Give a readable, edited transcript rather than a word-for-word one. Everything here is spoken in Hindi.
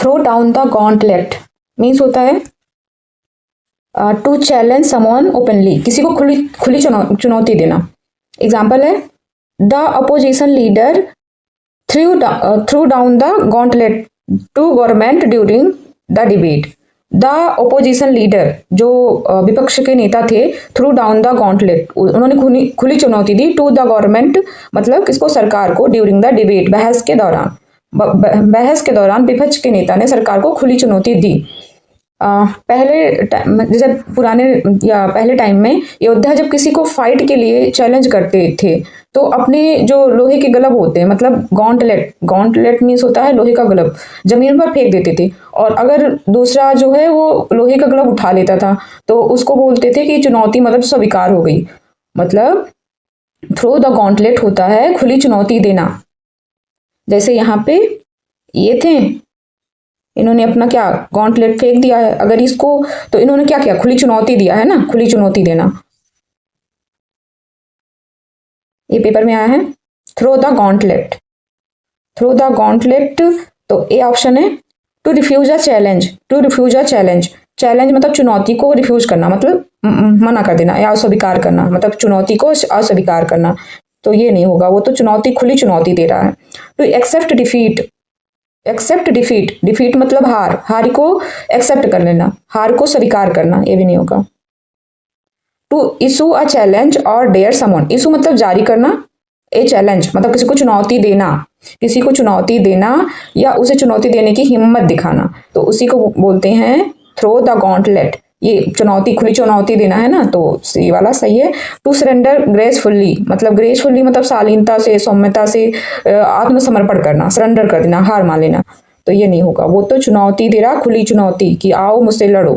Throw down the gauntlet means होता है टू चैलेंज समवन ओपनली, किसी को खुली खुली चुनौती देना। एग्जाम्पल है the opposition leader through down the gauntlet to government during the debate. The opposition leader जो विपक्ष के नेता थे, थ्रू डाउन द गॉन्टलेट उन्होंने खुली चुनौती दी टू द गवर्नमेंट मतलब किसको, सरकार को, ड्यूरिंग द डिबेट बहस के दौरान। बहस के दौरान विपक्ष के नेता ने सरकार को खुली चुनौती दी। पहले जैसे पुराने या पहले टाइम में योद्धा जब किसी को फाइट के लिए चैलेंज करते थे तो अपने जो लोहे के ग्लव होते हैं मतलब गॉन्टलेट मीन्स होता है लोहे का ग्लव, जमीन पर फेंक देते थे और अगर दूसरा जो है वो लोहे का ग्लव उठा लेता था तो उसको बोलते थे कि चुनौती मतलब स्वीकार हो गई। मतलब थ्रो द गॉन्टलेट होता है खुली चुनौती देना। जैसे यहाँ पे ये थे, इन्होंने अपना क्या गॉन्टलेट फेंक दिया है, अगर इसको तो इन्होंने क्या किया, खुली चुनौती दिया है ना, खुली चुनौती देना। ये पेपर में आया है throw the gauntlet. Throw the gauntlet तो ए ऑप्शन है to refuse a challenge. To refuse a challenge, challenge मतलब चुनौती को रिफ्यूज करना मतलब मना कर देना या अस्वीकार करना, मतलब चुनौती को अस्वीकार करना। तो ये नहीं होगा, वो तो चुनौती खुली चुनौती दे रहा है। To accept defeat, accept defeat, defeat मतलब हार, हार को एक्सेप्ट कर लेना, हार को स्वीकार करना, ये भी नहीं होगा। टू इशू अ चैलेंज और डेयर समवन, इशू मतलब जारी करना, ए चैलेंज मतलब किसी को चुनौती देना, किसी को चुनौती देना या उसे चुनौती देने की हिम्मत दिखाना, तो उसी को बोलते हैं थ्रो द गॉन्टलेट। ये चुनौती खुली चुनौती देना है ना, तो ये वाला सही है। टू सरेंडर ग्रेसफुल्ली, मतलब ग्रेसफुल्ली मतलब शालीनता से, सौम्यता से आत्मसमर्पण करना, सरेंडर कर देना, हार मान लेना, तो ये नहीं होगा। वो तो चुनौती दे रहा खुली चुनौती कि आओ मुझसे लड़ो।